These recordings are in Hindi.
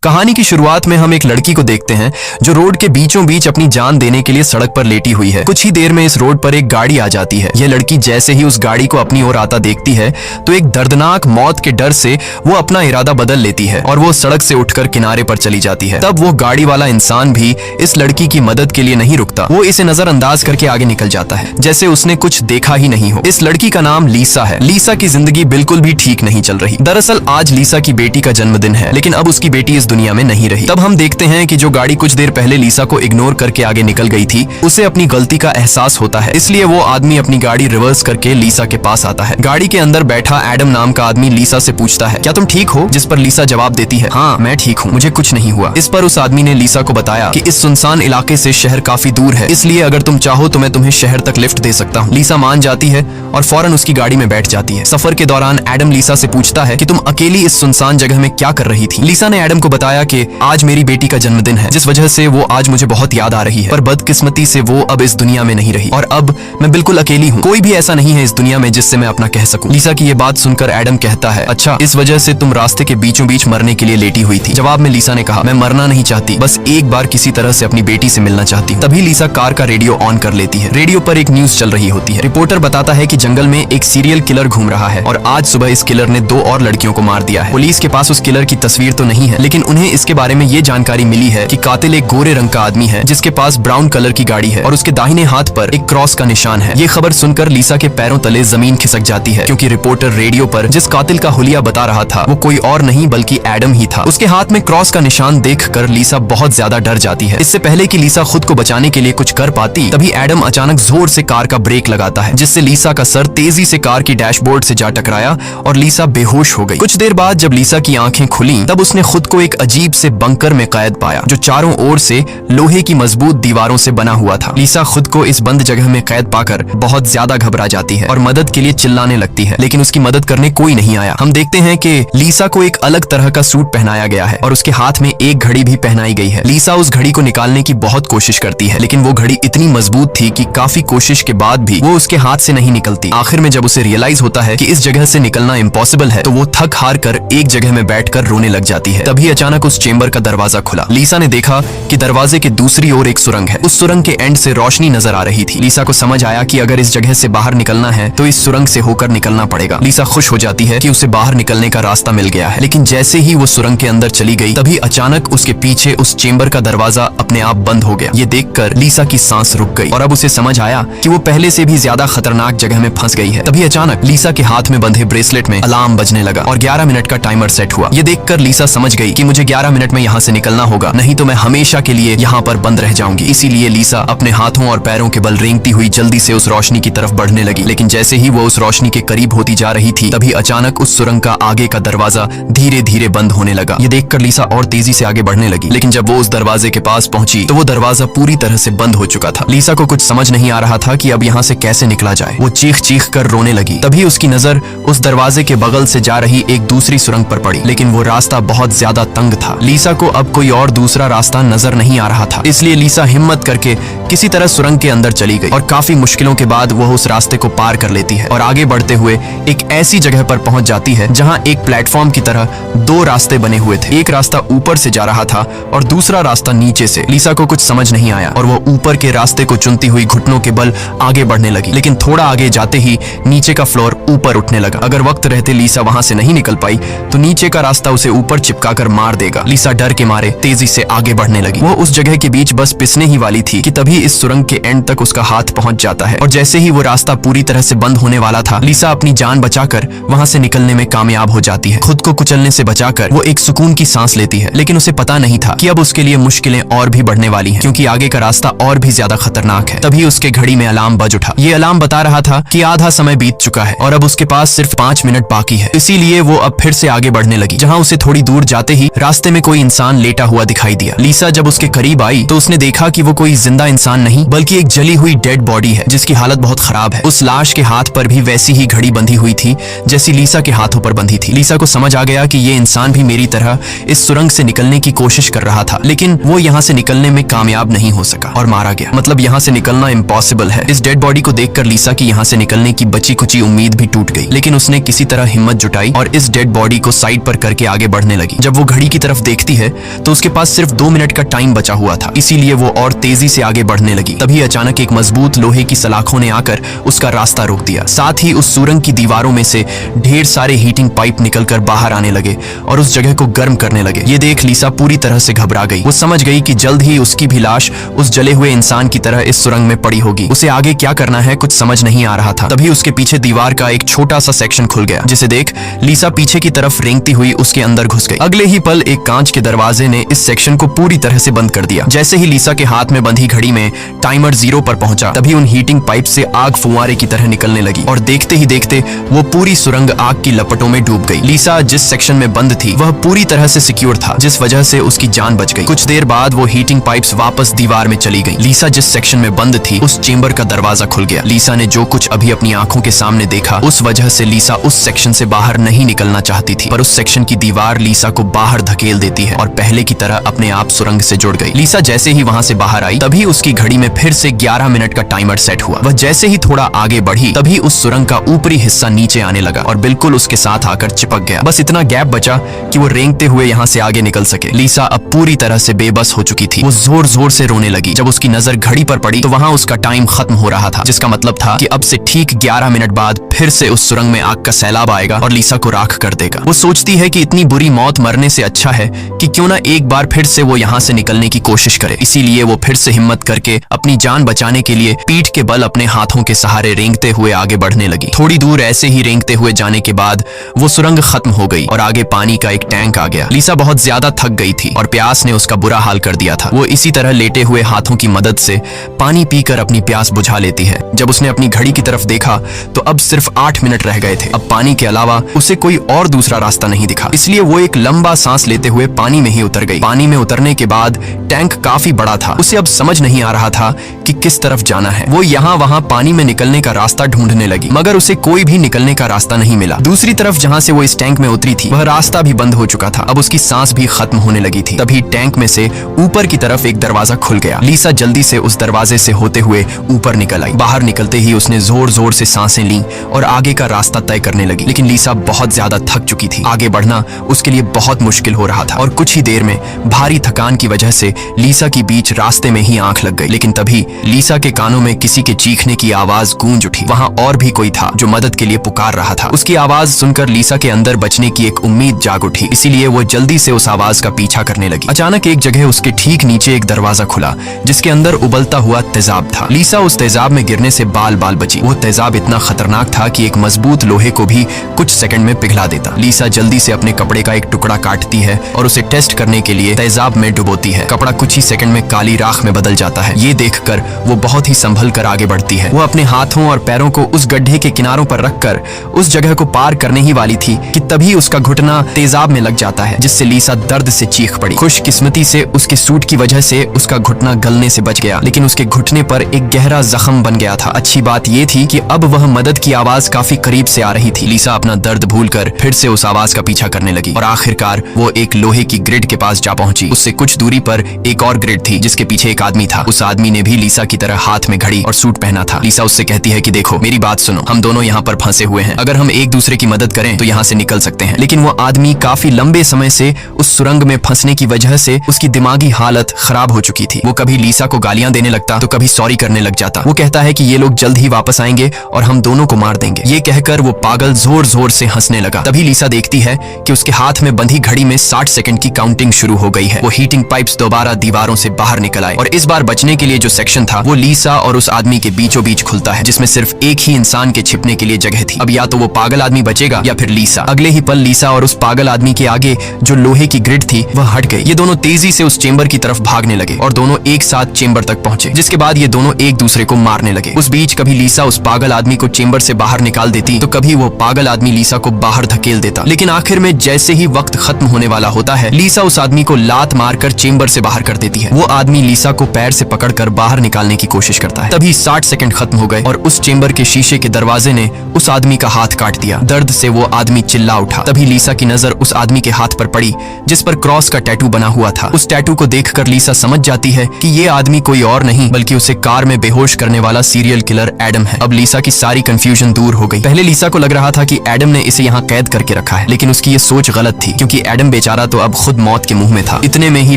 कहानी की शुरुआत में हम एक लड़की को देखते हैं जो रोड के बीचों बीच अपनी जान देने के लिए सड़क पर लेटी हुई है। कुछ ही देर में इस रोड पर एक गाड़ी आ जाती है। यह लड़की जैसे ही उस गाड़ी को अपनी ओर आता देखती है तो एक दर्दनाक मौत के डर से वो अपना इरादा बदल लेती है और वो सड़क से उठकर किनारे पर चली जाती है। तब वो गाड़ी वाला इंसान भी इस लड़की की मदद के लिए नहीं रुकता। वो इसे नजरअंदाज करके आगे निकल जाता है जैसे उसने कुछ देखा ही नहीं हो। इस लड़की का नाम लीसा है। लीसा की जिंदगी बिल्कुल भी ठीक नहीं चल रही। दरअसल आज लीसा की बेटी का जन्मदिन है, लेकिन अब उसकी बेटी इस दुनिया में नहीं रही। तब हम देखते हैं कि जो गाड़ी कुछ देर पहले लीसा को इग्नोर करके आगे निकल गई थी, उसे अपनी गलती का एहसास होता है। इसलिए वो आदमी अपनी गाड़ी रिवर्स करके लीसा के पास आता है। गाड़ी के अंदर बैठा एडम नाम का आदमी लीसा से पूछता है, क्या तुम ठीक हो? जिस पर लीसा जवाब देती है, हाँ मैं ठीक हूँ, मुझे कुछ नहीं हुआ। इस पर उस आदमी ने लीसा को बताया कि इस सुनसान इलाके से शहर काफी दूर है, इसलिए अगर तुम चाहो तो मैं तुम्हें शहर तक लिफ्ट दे सकता हूँ। लीसा मान जाती है और फौरन उसकी गाड़ी में बैठ जाती है। सफर के दौरान एडम लीसा से पूछता है कि तुम अकेली इस सुनसान जगह में क्या कर रही थी? लीसा ने एडम को बताया कि आज मेरी बेटी का जन्मदिन है, जिस वजह से वो आज मुझे बहुत याद आ रही है, पर बदकिस्मती से वो अब इस दुनिया में नहीं रही और अब मैं बिल्कुल अकेली हूँ। कोई भी ऐसा नहीं है इस दुनिया में जिससे मैं अपना कह सकूं। लीसा की ये बात सुनकर एडम कहता है, अच्छा इस वजह से तुम रास्ते के बीचों बीच मरने के लिए लेटी हुई थी? जवाब में लीसा ने कहा, मैं मरना नहीं चाहती, बस एक बार किसी तरह से अपनी बेटी से मिलना चाहती हूँ। तभी लीसा कार का रेडियो ऑन कर लेती है। रेडियो पर एक न्यूज चल रही होती है। रिपोर्टर बताता है कि जंगल में एक सीरियल किलर घूम रहा है और आज सुबह इस किलर ने 2 और लड़कियों को मार दिया है। पुलिस के पास उस किलर की तस्वीर तो नहीं है, लेकिन उन्हें इसके बारे में ये जानकारी मिली है कि कातिल एक गोरे रंग का आदमी है जिसके पास ब्राउन कलर की गाड़ी है और उसके दाहिने हाथ पर एक क्रॉस का निशान है। ये खबर सुनकर लीसा के पैरों तले जमीन खिसक जाती है, क्योंकि रिपोर्टर रेडियो पर जिस कातिल का हुलिया बता रहा था वो कोई और नहीं बल्कि एडम ही था। उसके हाथ में क्रॉस का निशान देखकर लीसा बहुत ज्यादा डर जाती है। इससे पहले कि लीसा खुद को बचाने के लिए कुछ कर पाती, तभी एडम अचानक जोर से कार का ब्रेक लगाता है, जिससे लीसा का सर तेजी से कार की डैशबोर्ड से जा टकराया और लीसा बेहोश हो गई। कुछ देर बाद जब लीसा की आंखें खुली तब उसने खुद को एक अजीब से बंकर में कैद पाया जो चारों ओर से लोहे की मजबूत दीवारों से बना हुआ था। लीसा खुद को इस बंद जगह में कैद पाकर बहुत ज्यादा घबरा जाती है और मदद के लिए चिल्लाने लगती है, लेकिन उसकी मदद करने कोई नहीं आया। हम देखते हैं कि लीसा को एक अलग तरह का सूट पहनाया गया है और उसके हाथ में एक घड़ी भी पहनाई गई है। लीसा उस घड़ी को निकालने की बहुत कोशिश करती है, लेकिन वो घड़ी इतनी मजबूत थी कि काफी कोशिश के बाद भी वो उसके हाथ से नहीं निकलती। आखिर में जब उसे रियलाइज होता है कि इस जगह से निकलना इम्पॉसिबल है, तो वो थक हार कर एक जगह में बैठकर रोने लग जाती है। तभी अचानक उस चेंबर का दरवाजा खुला। लीसा ने देखा कि दरवाजे के दूसरी ओर एक सुरंग है। उस सुरंग के एंड से रोशनी नजर आ रही थी। लीसा को समझ आया कि अगर इस जगह से बाहर निकलना है तो इस सुरंग से होकर निकलना पड़ेगा। लीसा खुश हो जाती है कि उसे बाहर निकलने का रास्ता मिल गया है, लेकिन जैसे ही वो सुरंग के अंदर चली गई तभी अचानक उसके पीछे उस चेंबर का दरवाजा अपने आप बंद हो गया। ये देखकर लीसा की सांस रुक गई और अब उसे समझ आया कि वो पहले से भी ज्यादा खतरनाक जगह में फंस गई है। तभी अचानक लीसा के हाथ में बंधे ब्रेसलेट में अलार्म बजने लगा और 11 मिनट का टाइमर सेट हुआ। ये देखकर लीसा समझ गई कि मुझे 11 मिनट में यहाँ से निकलना होगा, नहीं तो मैं हमेशा के लिए यहाँ पर बंद रह जाऊंगी। इसीलिए लीसा अपने हाथों और पैरों के बल रेंगती हुई जल्दी से उस रोशनी की तरफ बढ़ने लगी, लेकिन जैसे ही वो उस रोशनी के करीब होती जा रही थी तभी अचानक उस सुरंग का आगे का दरवाजा धीरे धीरे बंद होने लगा। ये देखकर लीसा और तेजी से आगे बढ़ने लगी, लेकिन जब वो उस दरवाजे के पास पहुंची तो वो दरवाजा पूरी तरह से बंद हो चुका था। लीसा को कुछ समझ नहीं आ रहा था कि अब यहाँ से कैसे निकला जाए। वो चीख चीख कर रोने लगी। तभी उसकी नजर उस दरवाजे के बगल से जा रही एक दूसरी सुरंग पर पड़ी, लेकिन वो रास्ता बहुत ज्यादा तंग था। लीसा को अब कोई और दूसरा रास्ता नजर नहीं आ रहा था, इसलिए लीसा हिम्मत करके किसी तरह सुरंग के अंदर चली गई और काफी मुश्किलों के बाद वह उस रास्ते को पार कर लेती है और आगे बढ़ते हुए एक ऐसी जगह पर पहुंच जाती है जहां एक प्लेटफॉर्म की तरह 2 रास्ते बने हुए थे। एक रास्ता ऊपर से जा रहा था और दूसरा रास्ता नीचे से। लीसा को कुछ समझ नहीं आया और वो ऊपर के रास्ते को चुनती हुई घुटनों के बल आगे बढ़ने लगी, लेकिन थोड़ा आगे जाते ही नीचे का फ्लोर ऊपर उठने लगा। अगर वक्त रहते लीसा वहां से नहीं निकल पाई तो नीचे का रास्ता उसे ऊपर चिपकाकर मार देगा। लीसा डर के मारे तेजी से आगे बढ़ने लगी। वो उस जगह के बीच बस पिसने ही वाली थी कि तभी इस सुरंग के एंड तक उसका हाथ पहुंच जाता है और जैसे ही वो रास्ता पूरी तरह से बंद होने वाला था, लीसा अपनी जान बचाकर वहां से निकलने में कामयाब हो जाती है। खुद को कुचलने से बचाकर वो एक सुकून की सांस लेती है, लेकिन उसे पता नहीं था कि अब उसके लिए मुश्किलें और भी बढ़ने वाली हैं, क्योंकि आगे का रास्ता और भी ज्यादा खतरनाक है। तभी उसके घड़ी में अलार्म बज उठा। ये अलार्म बता रहा था कि आधा समय बीत चुका है और अब उसके पास सिर्फ 5 मिनट बाकी है। इसीलिए वो अब फिर से आगे बढ़ने लगी, जहाँ उसे थोड़ी दूर जाते ही रास्ते में कोई इंसान लेटा हुआ दिखाई दिया। लीसा जब उसके करीब आई तो उसने देखा कि वो कोई जिंदा इंसान इंसान नहीं बल्कि एक जली हुई डेड बॉडी है जिसकी हालत बहुत खराब है। उस लाश के हाथ पर भी वैसी ही घड़ी बंधी हुई थी जैसी लीसा के हाथों पर बंधी थी। लीसा को समझ आ गया कि ये इंसान भी मेरी तरह इस सुरंग से निकलने की कोशिश कर रहा था, लेकिन वो यहाँ से निकलने में कामयाब नहीं हो सका और मारा गया। मतलब यहाँ से निकलना इम्पॉसिबल है। इस डेड बॉडी को देखकर लीसा की यहाँ से निकलने की बची कुची उम्मीद भी टूट गई, लेकिन उसने किसी तरह हिम्मत जुटाई और इस डेड बॉडी को साइड पर करके आगे बढ़ने लगी। जब वो घड़ी की तरफ देखती है तो उसके पास सिर्फ 2 मिनट का टाइम बचा हुआ था, इसीलिए वो और तेजी से आगे बढ़ने लगी। तभी अचानक एक मजबूत लोहे की सलाखों ने आकर उसका रास्ता रोक दिया। साथ ही उस सुरंग की दीवारों में से ढेर सारे हीटिंग पाइप निकलकर बाहर आने लगे और उस जगह को गर्म करने लगे। ये देख लीसा पूरी तरह से घबरा गई। वो समझ गई कि जल्द ही उसकी भी लाश उस जले हुए इंसान की तरह इस सुरंग में पड़ी होगी। उसे आगे क्या करना है कुछ समझ नहीं आ रहा था। तभी उसके पीछे दीवार का एक छोटा सा सेक्शन खुल गया, जिसे देख लीसा पीछे की तरफ रेंगती हुई उसके अंदर घुस गई। अगले ही पल एक कांच के दरवाजे ने इस सेक्शन को पूरी तरह से बंद कर दिया। जैसे ही लीसा के हाथ में बंधी घड़ी में टाइमर 0 पर पहुंचा, तभी उन हीटिंग पाइप से आग फुंवारे की तरह निकलने लगी और देखते ही देखते वो पूरी सुरंग आग की लपटों में डूब गई। लीसा जिस सेक्शन में बंद थी वह पूरी तरह से सिक्योर था, जिस वजह से उसकी जान बच गई। कुछ देर बाद वो हीटिंग पाइप्स वापस दीवार में चली गई। लीसा जिस सेक्शन में बंद थी उस चेंबर का दरवाजा खुल गया। लीसा ने जो कुछ अभी अपनी आंखों के सामने देखा उस वजह से लीसा उस सेक्शन से बाहर नहीं निकलना चाहती थी, पर उस सेक्शन की दीवार लीसा को बाहर धकेल देती है और पहले की तरह अपने आप सुरंग से जुड़ गई। लीसा जैसे ही वहां से बाहर आई तभी उसकी घड़ी में फिर से 11 मिनट का टाइमर सेट हुआ। वह जैसे ही थोड़ा आगे बढ़ी तभी उस सुरंग का ऊपरी हिस्सा नीचे आने लगा और बिल्कुल उसके साथ आकर चिपक गया। बस इतना गैप बचा कि वो रेंगते हुए यहाँ से आगे निकल सके। लीसा अब पूरी तरह से बेबस हो चुकी थी। वो जोर जोर से रोने लगी। जब उसकी नजर घड़ी पर पड़ी तो वहाँ उसका टाइम खत्म हो रहा था, जिसका मतलब था कि अब से ठीक 11 मिनट बाद फिर से उस सुरंग में आग का सैलाब आएगा और लीसा को राख कर देगा। वो सोचती है कि इतनी बुरी मौत मरने से अच्छा है कि क्यों ना एक बार फिर से वो यहाँ से निकलने की कोशिश करे। इसीलिए वो फिर से हिम्मत करके अपनी जान बचाने के लिए पीठ के बल अपने हाथों के सहारे रेंगते हुए आगे बढ़ने लगी। थोड़ी दूर ऐसे ही रेंगते हुए जाने के बाद वो सुरंग खत्म हो गई और आगे पानी का एक टैंक आ गया। लीसा बहुत ज्यादा थक गई थी और प्यास ने उसका बुरा हाल कर दिया था। वो इसी तरह लेटे हुए हाथों की मदद से पानी पीकर अपनी प्यास बुझा लेती है। जब उसने अपनी घड़ी की तरफ देखा तो अब सिर्फ 8 मिनट रह गए थे। अब पानी के अलावा उसे कोई और दूसरा रास्ता नहीं दिखा, इसलिए वो एक लंबा सांस लेते हुए पानी में ही उतर गई। पानी में उतरने के बाद टैंक काफी बड़ा था। उसे अब समझ नहीं आ रहा था कि किस तरफ जाना है। वो यहाँ वहाँ पानी में निकलने का रास्ता ढूंढने लगी, मगर उसे कोई भी निकलने का रास्ता नहीं मिला। दूसरी तरफ जहाँ से वो इस टैंक में उतरी थी वह रास्ता भी बंद हो चुका था। अब उसकी सांस भी खत्म होने लगी थी। तभी टैंक में से ऊपर की तरफ एक दरवाजा खुल गया। लीसा जल्दी से उस दरवाजे से होते हुए ऊपर निकल आई। बाहर निकलते ही उसने जोर जोर से सांसें ली और आगे का रास्ता तय करने लगी, लेकिन लीसा बहुत ज्यादा थक चुकी थी। आगे बढ़ना उसके लिए बहुत मुश्किल हो रहा था और कुछ ही देर में भारी थकान की वजह से लीसा की बीच रास्ते में ही आंख लग गई। लेकिन तभी लीसा के कानों में किसी के चीखने की आवाज गूंज उठी। वहां और भी कोई था जो मदद के लिए पुकार रहा था। उसकी आवाज सुनकर लीसा के अंदर बचने की एक उम्मीद जाग उठी, इसीलिए वो जल्दी से उस आवाज का पीछा करने लगी। अचानक एक जगह उसके ठीक नीचे एक दरवाजा खुला जिसके अंदर उबलता हुआ तेजाब था। लीसा उस तेजाब में गिरने से बाल बाल बची। वो तेजाब इतना खतरनाक था कि एक मजबूत लोहे को भी कुछ सेकंड में पिघला देता। लीसा जल्दी से अपने कपड़े का एक टुकड़ा काटती है और उसे टेस्ट करने के लिए तेजाब में डुबोती है। कपड़ा कुछ ही सेकंड में काली राख में बदल जाता है। ये देखकर वो बहुत ही संभल कर आगे बढ़ती है। वो अपने हाथों और पैरों को उस गड्ढे के किनारों पर रखकर उस जगह को पार करने ही वाली थी कि तभी उसका घुटना तेजाब में लग जाता है, जिससे लीसा दर्द से चीख पड़ी। खुशकिस्मती से उसके सूट की वजह से उसका घुटना गलने से बच गया, लेकिन उसके घुटने पर एक गहरा जख्म बन गया था। अच्छी बात ये थी कि अब वह मदद की आवाज काफी करीब से आ रही थी। लीसा अपना दर्द भूलकर फिर से उस आवाज का पीछा करने लगी और आखिरकार वो एक लोहे की ग्रिड के पास जा पहुंची। उससे कुछ दूरी पर एक और ग्रिड थी जिसके पीछे एक आदमी था। उस आदमी ने भी लीसा की तरह हाथ में घड़ी और सूट पहना था। लीसा उससे कहती है कि देखो मेरी बात सुनो, हम दोनों यहाँ पर फंसे हुए हैं। अगर हम एक दूसरे की मदद करें तो यहाँ से निकल सकते हैं। लेकिन वो आदमी काफी लंबे समय से उस सुरंग में फंसने की वजह से उसकी दिमागी हालत खराब हो चुकी थी। वो कभी लीसा को गालियां देने लगता तो कभी सॉरी करने लग जाता। वो कहता है कि ये लोग जल्द ही वापस आएंगे और हम दोनों को मार देंगे। ये कहकर वो पागल जोर जोर से हंसने लगा। तभी लीसा देखती है कि उसके हाथ में बंधी घड़ी में 60 सेकंड की काउंटिंग शुरू हो गई है। वो हीटिंग पाइप्स दोबारा दीवारों से बाहर निकल आए और इस बार बचने के लिए जो सेक्शन था वो लीसा और उस आदमी के बीचों बीच खुलता है, जिसमें सिर्फ एक ही इंसान के छिपने के लिए जगह थी। अब या तो वो पागल आदमी बचेगा या फिर लीसा। अगले ही पल लीसा और उस पागल आदमी के आगे जो लोहे की ग्रिड थी वह हट गई। ये दोनों तेजी से उस चेंबर की तरफ भागने लगे और दोनों एक साथ चेंबर तक पहुंचे, जिसके बाद ये दोनों एक दूसरे को मारने लगे। उस बीच कभी लीसा उस पागल आदमी को चेंबर से बाहर निकाल देती तो कभी वो पागल आदमी लीसा को बाहर धकेल देता। लेकिन आखिर में जैसे ही वक्त खत्म होने वाला होता है लीसा उस आदमी को लात मारकर चेंबर से बाहर कर देती है। वो आदमी लीसा को पैर से पकड़कर बाहर निकालने की कोशिश करता है। तभी 60 सेकंड खत्म हो गए और उस चेंबर के शीशे के दरवाजे ने उस आदमी का हाथ काट दिया। दर्द से वो आदमी चिल्ला उठा। तभी लीसा की नजर उस आदमी के हाथ पर पड़ी जिस पर क्रॉस का टैटू बना हुआ था। उस टैटू को देखकर लीसा समझ जाती है कि ये आदमी कोई और नहीं बल्कि उसे कार में बेहोश करने वाला सीरियल किलर एडम है। अब लीसा की सारी कंफ्यूजन दूर हो गई। पहले लीसा को लग रहा था कि एडम ने इसे यहाँ कैद करके रखा है, लेकिन उसकी ये सोच गलत थी क्योंकि एडम बेचारा तो अब खुद मौत के मुंह में था। इतने में ही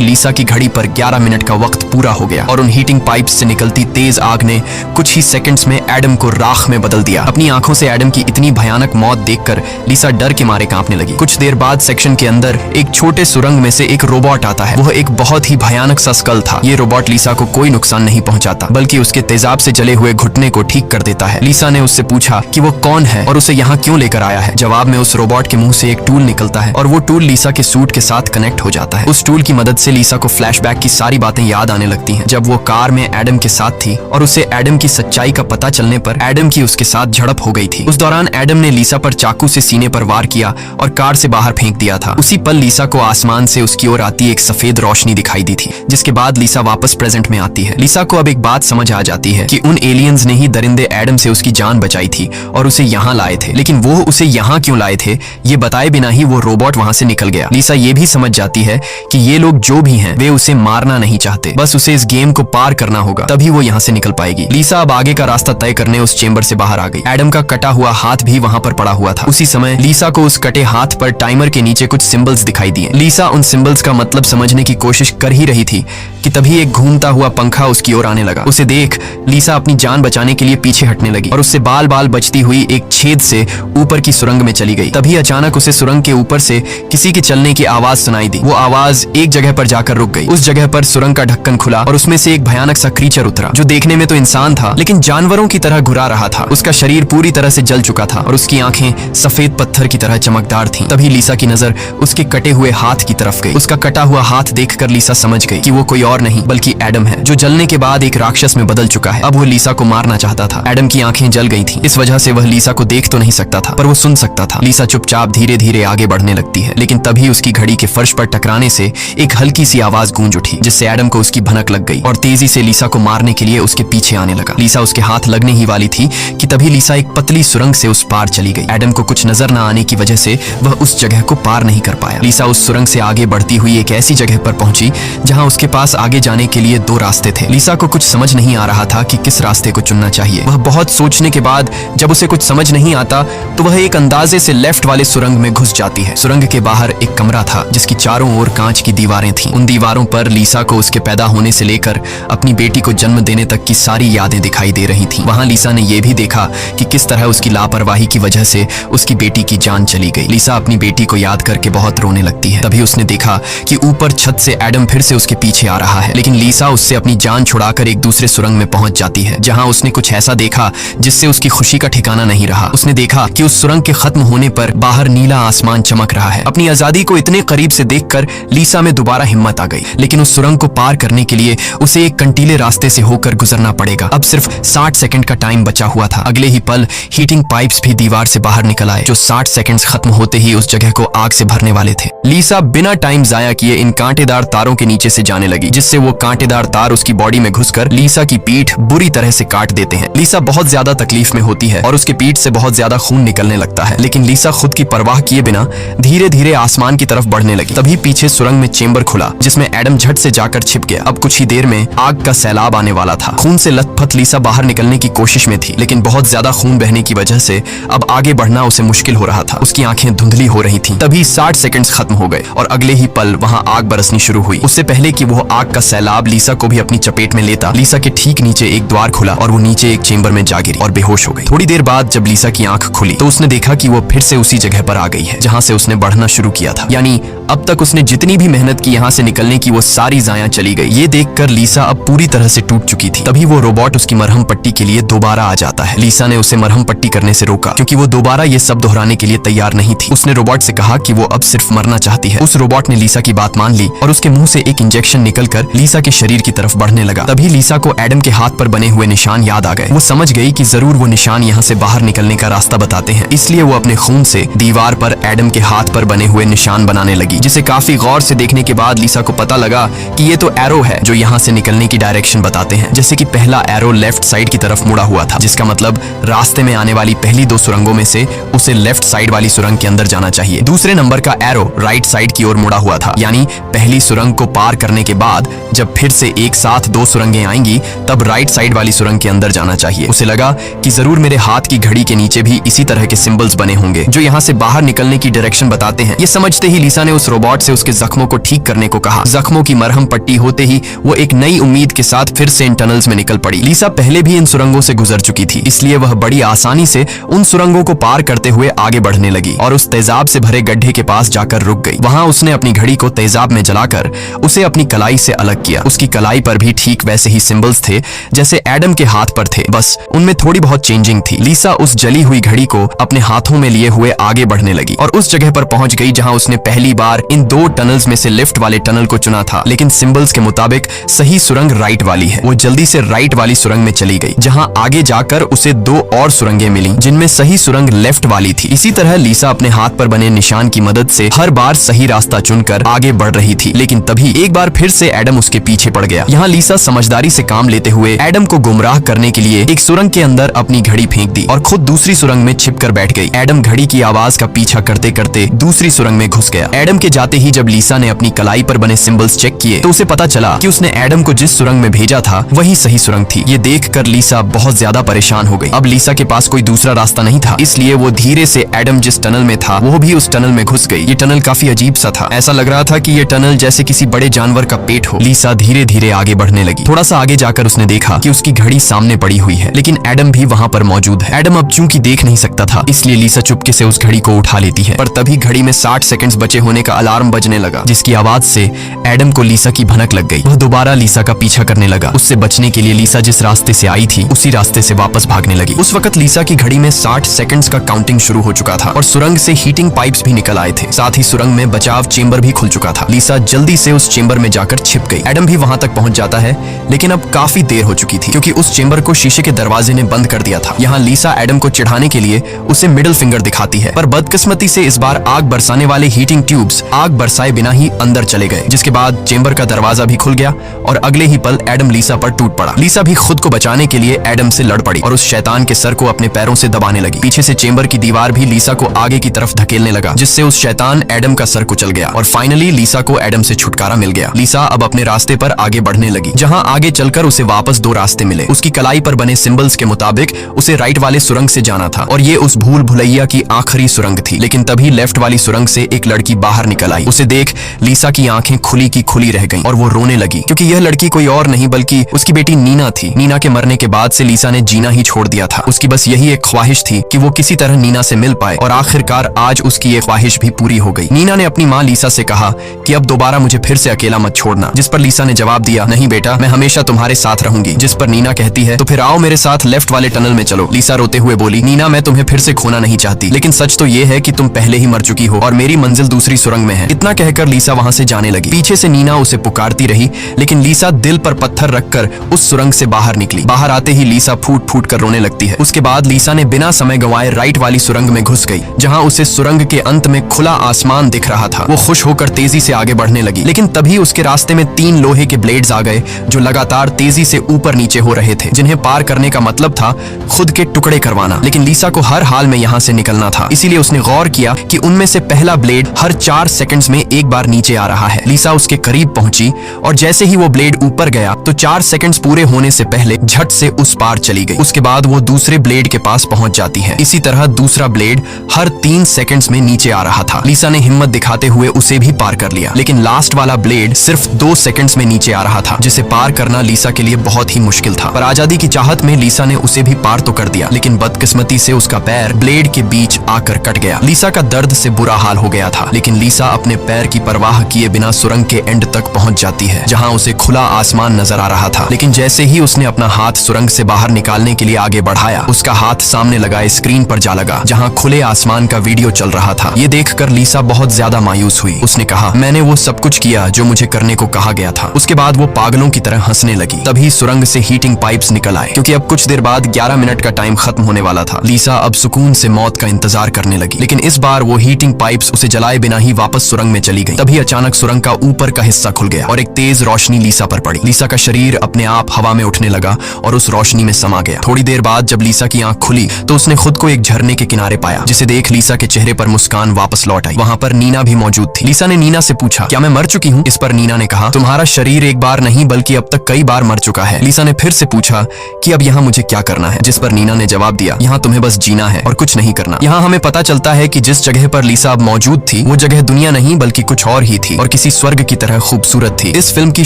लीसा की घड़ी पर 11 मिनट का वक्त पूरा हो गया और उन हीटिंग पाइप्स से निकलती तेज आग ने कुछ ही सेकंड्स में एडम को राख में बदल दिया। अपनी आंखों से एडम की इतनी भयानक मौत देखकर लीसा डर के मारे कांपने लगी। कुछ देर बाद सेक्शन के अंदर एक छोटे सुरंग में से एक रोबोट आता है। वह एक बहुत ही भयानक सा स्कल था। ये रोबोट लीसा को कोई नुकसान नहीं पहुंचाता बल्कि उसके तेजाब से जले हुए घुटने को ठीक कर देता है। लीसा ने उससे पूछा कि वो कौन है और उसे यहाँ क्यों लेकर आया है। जवाब में उस रोबोट के मुंह से एक टूल निकलता है और वो टूल लीसा के सूट के साथ कनेक्ट हो जाता है। उस टूल की मदद से लीसा को फ्लैशबैक की सारी बातें याद आने लगती हैं। जब वो कार में एडम के साथ थी और उसे एडम की सच्चाई का पता चलने पर एडम की उसके साथ झड़प हो गई थी। उस दौरान एडम ने लीसा पर चाकू से सीने पर वार किया और कार से बाहर फेंक दिया था। उसी पल लीसा को आसमान से उसकी ओर आती एक सफेद रोशनी दिखाई दी थी, जिसके बाद लीसा वापस प्रेजेंट में आती है। लीसा को अब एक बात समझ आ जाती है कि उन एलियंस ने ही दरिंदे एडम से उसकी जान बचाई थी और उसे यहाँ लाए थे, लेकिन वो उसे यहाँ क्यों लाए थे ये बताए बिना ही वो रोबोट वहाँ से निकल गया। लीसा ये भी समझ जाती है कि ये लोग जो भी हैं वे उसे मारना नहीं चाहते, बस उसे इस गेम को पार करना होगा, तभी वो यहाँ से निकल पाएगी। लीसा अब आगे का रास्ता तय करने उस चेंबर से बाहर आ गई। एडम का कटा हुआ हाथ भी वहाँ पर पड़ा हुआ था। उसी समय लीसा को उस कटे हाथ पर टाइमर के नीचे कुछ सिंबल्स दिखाई दिए। लीसा उन सिंबल्स का मतलब समझने की कोशिश कर ही रही थी कि तभी एक घूमता हुआ पंखा उसकी ओर आने लगा। उसे देख लीसा अपनी जान बचाने के लिए पीछे हटने लगी और उससे बाल बाल बचती हुई एक छेद से ऊपर की सुरंग में चली गई। तभी अचानक उसे सुरंग के ऊपर से किसी के चलने की आवाज सुनाई दी। वो आवाज एक जगह पर जाकर रुक गई। उस जगह पर सुरंग का ढक्कन खुला और उसमें से एक भयानक सा क्रीचर उतरा जो देखने में तो इंसान था लेकिन जानवरों की तरह घुरा रहा था। उसका शरीर पूरी तरह से जल चुका था और उसकी आंखें सफेद पत्थर की तरह चमकदार थीं। तभी लीसा की नजर उसके कटे हुए हाथ की तरफ गई। उसका कटा हुआ हाथ देखकर लीसा समझ गई कि वो कोई और नहीं बल्कि एडम है, जो जलने के बाद एक राक्षस में बदल चुका है। अब वो लीसा को मारना चाहता था। एडम की आंखें जल गई थीं। इस वजह से वह लीसा को देख तो नहीं सकता था पर वो सुन सकता था। लीसा चुपचाप धीरे धीरे आगे बढ़ने लगती है, लेकिन तभी उसकी घड़ी के फर्श पर टकराने से एक हल्की सी आवाज गूंज उठी जिससे एडम को उसकी भनक लग गई और तेजी से लीसा को मारने के लिए उसके पीछे आने लगा। लीसा उसके हाथ लगने ही वाली थी कि तभी लीसा एक पतली सुरंग से उस पार चली गई। एडम को कुछ नजर न आने की वजह से वह उस जगह को पार नहीं कर पाया। लीसा उस सुरंग से आगे बढ़ती हुई एक ऐसी जगह पर पहुंची जहां उसके पास आगे जाने के लिए 2 रास्ते थे। लीसा को कुछ समझ नहीं आ रहा था कि किस रास्ते को चुनना चाहिए। वह बहुत सोचने के बाद जब उसे कुछ समझ नहीं आता तो वह एक अंदाजे से लेफ्ट वाले सुरंग में घुस जाती है। सुरंग के बाहर एक कमरा था जिसकी चारों ओर कांच की दीवारें थीं। उन दीवारों पर लीसा को उसके पैदा होने से लेकर अपनी बेटी को जन्म देने तक की सारी यादें दिखाई दे रही थीं। वहां लीसा ने यह भी देखा कि किस तरह उसकी लापरवाही की वजह से उसकी बेटी की जान चली गई। लीसा अपनी बेटी को याद करके बहुत रोने लगती है। तभी उसने देखा कि ऊपर छत से एडम फिर से उसके पीछे आ रहा है, लेकिन लीसा उससे अपनी जान छुड़ाकर एक दूसरे सुरंग में पहुंच जाती है जहां उसने कुछ ऐसा देखा जिससे उसकी खुशी का ठिकाना नहीं रहा। उसने देखा कि उस सुरंग के खत्म होने पर बाहर नीला आसमान चमक रहा है। अपनी आजादी को इतने करीब से देखकर लीसा में दोबारा हिम्मत आ गई, लेकिन उस सुरंग को पार करने के लिए उसे एक कंटीले रास्ते से होकर गुजरना पड़ेगा। अब सिर्फ 60 सेकंड का टाइम बचा हुआ था। अगले ही पल हीटिंग पाइप्स भी दीवार से बाहर निकल आए जो 60 सेकंड्स खत्म होते ही उस जगह को आग से भरने वाले थे। लीसा बिना टाइम जाया किए इन कांटेदार तारों के नीचे से जाने लगी, जिससे वो कांटेदार तार उसकी बॉडी में घुसकर लीसा की पीठ बुरी तरह से काट देते हैं। लीसा बहुत ज्यादा तकलीफ में होती है और उसके पीठ से बहुत ज्यादा खून निकलने लगता है, लेकिन लीसा खुद की परवाह किए बिना धीरे धीरे आसमान की तरफ बढ़ने लगी। तभी पीछे सुरंग में चेंबर खुला जिसमें एडम झट से जाकर छिप गया। अब कुछ ही देर में आग का सैलाब आने वाला था। खून से लथपथ लीसा बाहर निकलने की कोशिश में थी, लेकिन बहुत ज्यादा खून बहने की वजह से अब आगे बढ़ना उसे मुश्किल हो रहा था। उसकी आंखें धुंधली हो रही थीं। तभी 60 सेकंड्स खत्म हो गए और अगले ही पल वहां आग बरसनी शुरू हुई। उससे पहले कि वो आग का सैलाब लीसा को भी अपनी चपेट में लेता, लीसा के ठीक नीचे एक द्वार खुला और वो नीचे एक चेंबर में जा गिरी और बेहोश हो गई। थोड़ी देर बाद जब लीसा की आंख खुली तो उसने देखा कि वो फिर से उसी जगह पर आ गई है जहां से उसने बढ़ना शुरू किया था। यानी अब तक उसने जितनी भी मेहनत की यहाँ से निकलने की वो सारी जाया चली गई। ये देखकर लीसा अब पूरी तरह से टूट चुकी थी। तभी वो रोबोट उसकी मरहम पट्टी के लिए दोबारा आ जाता है। लीसा ने उसे मरहम पट्टी करने से रोका क्योंकि वो दोबारा ये सब दोहराने के लिए तैयार नहीं थी। उसने रोबोट से कहा कि वो अब सिर्फ मरना चाहती है। उस रोबोट ने लीसा की बात मान ली और उसके मुंह से एक इंजेक्शन निकलकर लीसा के शरीर की तरफ बढ़ने लगा। तभी लीसा को एडम के हाथ पर बने हुए निशान याद आ गए। वो समझ गई कि जरूर वो निशान यहाँ से बाहर निकलने का रास्ता बताते हैं, इसलिए वो अपने खून से दीवार पर एडम के हाथ पर बने हुए निशान बनाने लगी, जिसे काफी गौर से देखने के बाद लीसा को पता लगा कि ये तो एरो है जो यहाँ से निकलने की डायरेक्शन बताते हैं। जैसे कि पहला एरो लेफ्ट साइड की तरफ मुड़ा हुआ था, जिसका मतलब रास्ते में आने वाली पहली 2 सुरंगों में से उसे लेफ्ट साइड वाली सुरंग के अंदर जाना चाहिए। दूसरे नंबर का एरो राइट साइड की ओर मुड़ा हुआ था, यानी पहली सुरंग को पार करने के बाद जब फिर से एक साथ 2 सुरंगें आएंगी तब राइट साइड वाली सुरंग के अंदर जाना चाहिए। उसे लगा कि जरूर मेरे हाथ की घड़ी के नीचे भी इसी तरह के सिंबल्स बने होंगे जो यहाँ से बाहर निकलने की डायरेक्शन बताते हैं। ये समझते ही लीसा ने उस रोबोट से उसके जख्मों को ठीक करने को कहा। जख्मों की मरहम पट्टी होते ही वो एक नई उम्मीद के साथ फिर से इन टनल्स में निकल पड़ी। लीसा पहले भी इन सुरंगों से गुजर चुकी थी, इसलिए वह बड़ी आसानी से उन सुरंगों को पार करते हुए आगे बढ़ने लगी और उस तेजाब से भरे गड्ढे के पास जाकर रुक गई। वहां उसने अपनी घड़ी को तेजाब में जलाकर उसे अपनी कलाई से अलग किया। उसकी कलाई पर भी ठीक वैसे ही सिंबल्स थे जैसे एडम के हाथ पर थे, बस उनमें थोड़ी बहुत चेंजिंग थी। लीसा उस जली हुई घड़ी को अपने हाथों में लिए हुए आगे बढ़ने लगी और उस जगह पर पहुंच गई जहां उसने पहली बार इन 2 टनल्स में से लेफ्ट वाले टनल को चुना था, लेकिन सिंबल्स के मुताबिक सही सुरंग राइट वाली है। वो जल्दी से राइट वाली सुरंग में चली गई, जहां आगे जाकर उसे 2 और सुरंगें मिली जिनमें सही सुरंग लेफ्ट वाली थी। इसी तरह लीसा अपने हाथ पर बने निशान की मदद से हर बार सही रास्ता चुनकर आगे बढ़ रही थी, लेकिन तभी एक बार फिर से एडम उसके पीछे पड़ गया। यहाँ लीसा समझदारी से काम लेते हुए एडम को गुमराह करने के लिए एक सुरंग के अंदर अपनी घड़ी फेंक दी और खुद दूसरी सुरंग में छिपकर बैठ गई। एडम घड़ी की आवाज का पीछा करते करते दूसरी सुरंग में घुस गया। एडम के जाते ही जब लीसा ने अपनी कलाई पर बने सिंबल्स चेक किए तो उसे पता चला कि उसने एडम को जिस सुरंग में भेजा था वही सही सुरंग थी। ये देखकर लीसा बहुत ज्यादा परेशान हो गई। अब लीसा के पास कोई दूसरा रास्ता नहीं था, इसलिए वो धीरे से एडम जिस टनल में था वो भी उस टनल में घुस गई। ये टनल काफी अजीब सा था, ऐसा लग रहा था कि ये टनल जैसे किसी बड़े जानवर का पेट हो। लीसा धीरे धीरे आगे बढ़ने लगी। थोड़ा सा आगे जाकर उसने देखा कि उसकी घड़ी सामने पड़ी हुई है, लेकिन एडम भी वहाँ पर मौजूद है। एडम अब चूंकि देख नहीं सकता था, इसलिए लीसा चुपके से उस घड़ी को उठा लेती है, पर तभी घड़ी में 60 सेकंड्स बचे होने का अलार्म बजने लगा, जिसकी आवाज से एडम को लीसा की भनक लग गई। वह दोबारा लीसा का पीछा करने लगा। उससे बचने के लिए लीसा जिस रास्ते से आई थी उसी रास्ते से वापस भागने लगी। उस वक्त लीसा की घड़ी में 60 सेकंड्स का काउंटिंग शुरू हो चुका था और सुरंग से हीटिंग पाइप्स भी निकल आए थे। साथ ही सुरंग में बचाव चेंबर भी खुल चुका था। लीसा जल्दी से उस चेंबर में जाकर छिप गई। एडम भी वहां तक पहुंच जाता है, लेकिन अब काफी देर हो चुकी थी क्योंकि उस चेंबर को शीशे के दरवाजे ने बंद कर दिया था। यहाँ लीसा एडम को चिढ़ाने के लिए उसे मिडिल फिंगर दिखाती है, पर बदकिस्मती से इस बार आग बरसाने वाले हीटिंग ट्यूब्स आग बरसाए बिना ही अंदर चले गए, जिसके बाद चेंबर का दरवाजा भी खुल गया और अगले ही पल एडम लीसा पर टूट पड़ा। लीसा भी खुद को बचाने के लिए एडम से लड़ पड़ी और उस शैतान के सर को अपने पैरों से दबाने लगी। पीछे से चेंबर की दीवार भी लीसा को आगे की तरफ धकेलने लगा, जिससे उस शैतान एडम का सर कुचल गया और फाइनली लीसा को एडम से छुटकारा मिल गया। लीसा अब अपने रास्ते पर आगे बढ़ने लगी, जहां आगे चलकर उसे वापस 2 रास्ते मिले। उसकी कलाई पर बने सिंबल्स के मुताबिक उसे राइट वाले सुरंग से जाना था और ये उस भूल भुलैया की आखिरी सुरंग थी, लेकिन तभी लेफ्ट वाली सुरंग से एक लड़की बाहर निकल आई। उसे देख लीसा की आंखें खुली की खुली रह गईं और वो रोने लगी, क्योंकि यह लड़की कोई और नहीं बल्कि उसकी बेटी नीना थी। नीना के मरने के बाद से लीसा ने जीना ही छोड़ दिया था। उसकी बस यही एक ख्वाहिश थी कि वो किसी तरह नीना से मिल पाए और आखिरकार आज उसकी ये ख्वाहिश भी पूरी हो गई। नीना ने अपनी माँ लीसा से कहा कि अब दोबारा मुझे फिर से अकेला मत छोड़ना, जिस पर लीसा ने जवाब दिया, नहीं बेटा, मैं हमेशा तुम्हारे साथ रहूंगी। जिस पर नीना कहती है, तो फिर आओ मेरे साथ लेफ्ट वाले टनल में चलो। लीसा रोते हुए बोली, नीना, मैं तुम्हें फिर से खोना नहीं चाहती, लेकिन सच तो ये है कि तुम पहले ही मर चुकी हो और मेरी मंजिल दूसरी सुरंग में है। इतना कहकर लीसा वहां से जाने लगी। पीछे से नीना उसे पुकारती रही, लेकिन लीसा दिल पर पत्थर रखकर उस सुरंग से बाहर निकली। बाहर आते ही लीसा फूट फूट कर रोने लगती है। उसके बाद लीसा ने बिना समय गंवाए राइट वाली सुरंग में घुस गई, जहां उसे सुरंग के अंत में खुला आसमान दिख रहा था। वो खुश होकर तेजी से आगे बढ़ने लगी, लेकिन तभी उसके रास्ते में 3 लोहे के ब्लेड्स आ गए जो लगातार तेजी से ऊपर नीचे हो रहे थे, जिन्हें पार करने का मतलब था खुद के टुकड़े करवाना। लेकिन लीसा को हर हाल में यहाँ से निकलना था, इसीलिए उसने गौर किया कि उनमें से पहला ब्लेड हर 4 सेकंड्स में एक बार नीचे आ रहा है। लीसा उसके करीब पहुंची और जैसे ही वो ब्लेड ऊपर गया तो 4 सेकंड्स पूरे होने से पहले झट से उस पार चली गई। उसके बाद वो दूसरे ब्लेड के पास पहुंच जाती है। इसी तरह दूसरा ब्लेड हर 3 सेकंड्स में नीचे आ रहा था। लीसा ने हिम्मत दिखाते हुए उसे भी पार कर लिया, लेकिन लास्ट वाला ब्लेड सिर्फ 2 सेकंड्स में नीचे आ रहा था, जिसे पार करना लीसा के लिए बहुत ही मुश्किल था। पर आजादी की चाहत में लीसा ने उसे भी पार तो कर दिया, लेकिन बदकिस्मती से उसका पैर ब्लेड के बीच आकर कट गया। लीसा का दर्द से बुरा हाल हो गया था, लेकिन लीसा अपने पैर की परवाह किए बिना सुरंग के एंड तक पहुंच जाती है, जहां उसे खुला आसमान नजर आ रहा था। लेकिन जैसे ही उसने अपना हाथ सुरंग से बाहर निकालने के लिए आगे बढ़ाया, उसका हाथ सामने लगाए स्क्रीन पर जा लगा, जहां खुले आसमान का वीडियो चल रहा था। ये देखकर लीसा बहुत बहुत ज्यादा मायूस हुई। उसने कहा, मैंने वो सब कुछ किया जो मुझे करने को कहा गया था। उसके बाद वो पागलों की तरह हंसने लगी। तभी सुरंग से हीटिंग पाइप्स निकल आए, क्योंकि अब कुछ देर बाद 11 मिनट का टाइम खत्म होने वाला था। लीसा अब सुकून से मौत का इंतजार करने लगी, लेकिन इस बार वो हीटिंग पाइप्स उसे जलाए बिना ही वापस सुरंग में चली गई। तभी अचानक सुरंग का ऊपर का हिस्सा खुल गया और एक तेज रोशनी लीसा पर पड़ी। लीसा का शरीर अपने आप हवा में उठने लगा और उस रोशनी में समा गया। थोड़ी देर बाद जब लीसा की आंख खुली तो उसने खुद को एक झरने के किनारे पाया, जिसे देख लीसा के चेहरे पर मुस्कान वापस लौट आई। वहां पर नीना भी मौजूद थी। लीसा ने नीना से पूछा, क्या मैं मर चुकी हूँ? इस पर नीना ने कहा, तुम्हारा शरीर एक बार नहीं बल्कि अब तक कई बार मर चुका है। लीसा ने फिर से पूछा कि अब यहाँ मुझे क्या करना है? जिस पर नीना ने जवाब दिया, यहाँ तुम्हें बस जीना है और कुछ नहीं करना। यहाँ हमें पता चलता है कि जिस जगह पर लीसा अब मौजूद थी वो जगह दुनिया नहीं बल्कि कुछ और ही थी और किसी स्वर्ग की तरह खूबसूरत थी। इस फिल्म की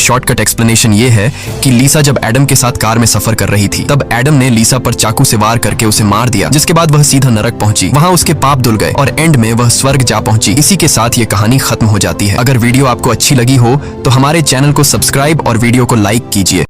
शॉर्टकट एक्सप्लेनेशन ये है कि लीसा जब एडम के साथ कार में सफर कर रही थी तब एडम ने लीसा पर चाकू से वार करके उसे मार दिया, जिसके बाद वह सीधा नरक पहुंची। वहां उसके पाप धुल गए और एंड में वह स्वर्ग जा पहुंची। इसी के साथ ये कहानी खत्म हो जाती है। अगर वीडियो आपको अच्छी लगी हो तो हमारे चैनल को सब्सक्राइब और वीडियो को लाइक कीजिए।